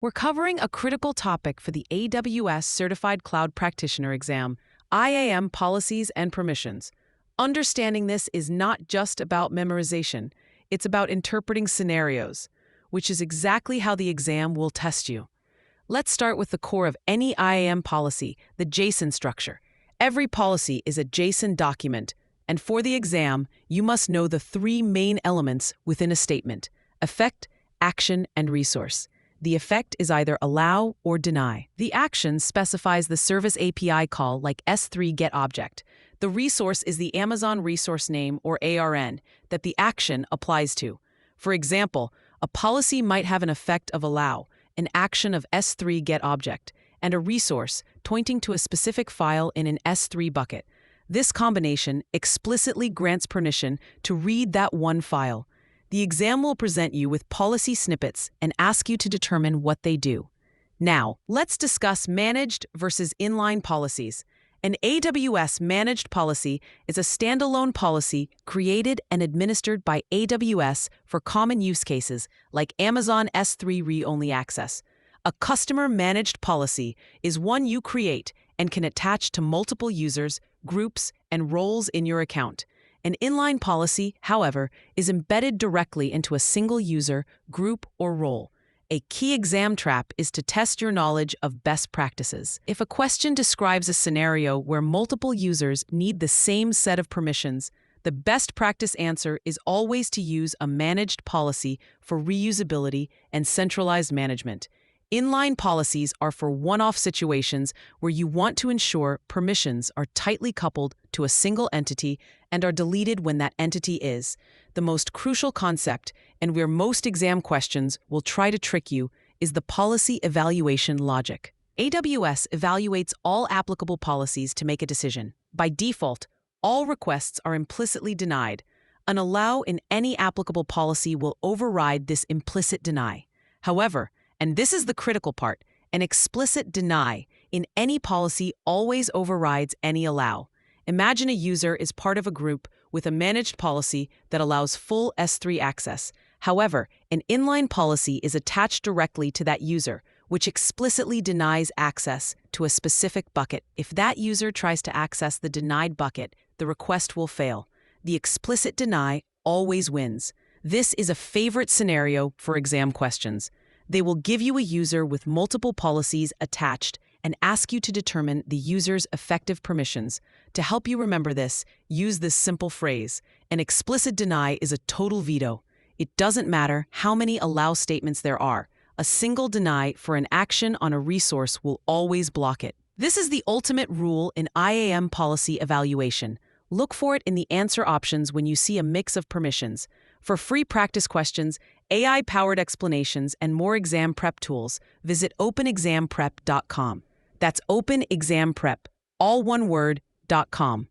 We're covering a critical topic for the AWS Certified Cloud Practitioner exam, IAM Policies and Permissions. Understanding this is not just about memorization, it's about interpreting scenarios, which is exactly how the exam will test you. Let's start with the core of any IAM policy, the JSON structure. Every policy is a JSON document, and for the exam, you must know the three main elements within a statement: effect, action, and resource. The effect is either allow or deny. The action specifies the service API call like S3 getObject. The resource is the Amazon resource name or ARN that the action applies to. For example, a policy might have an effect of allow, an action of S3 getObject, and a resource pointing to a specific file in an S3 bucket. This combination explicitly grants permission to read that one file. The exam will present you with policy snippets and ask you to determine what they do. Now, let's discuss managed versus inline policies. An AWS Managed policy is a standalone policy created and administered by AWS for common use cases like Amazon S3 read-only access. A customer-managed policy is one you create and can attach to multiple users, groups, and roles in your account. An inline policy, however, is embedded directly into a single user, group, or role. A key exam trap is to test your knowledge of best practices. If a question describes a scenario where multiple users need the same set of permissions, the best practice answer is always to use a managed policy for reusability and centralized management. Inline policies are for one-off situations where you want to ensure permissions are tightly coupled to a single entity and are deleted when that entity is. The most crucial concept, and where most exam questions will try to trick you, is the policy evaluation logic. AWS evaluates all applicable policies to make a decision. By default, all requests are implicitly denied. An allow in any applicable policy will override this implicit deny. However, and this is the critical part, an explicit deny in any policy always overrides any allow. Imagine a user is part of a group with a managed policy that allows full S3 access. However, an inline policy is attached directly to that user, which explicitly denies access to a specific bucket. If that user tries to access the denied bucket, the request will fail. The explicit deny always wins. This is a favorite scenario for exam questions. They will give you a user with multiple policies attached and ask you to determine the user's effective permissions. To help you remember this, use this simple phrase: an explicit deny is a total veto. It doesn't matter how many allow statements there are. A single deny for an action on a resource will always block it. This is the ultimate rule in IAM policy evaluation. Look for it in the answer options when you see a mix of permissions. For free practice questions, AI-powered explanations, and more exam prep tools, visit openexamprep.com. That's openexamprep, all one word, .com.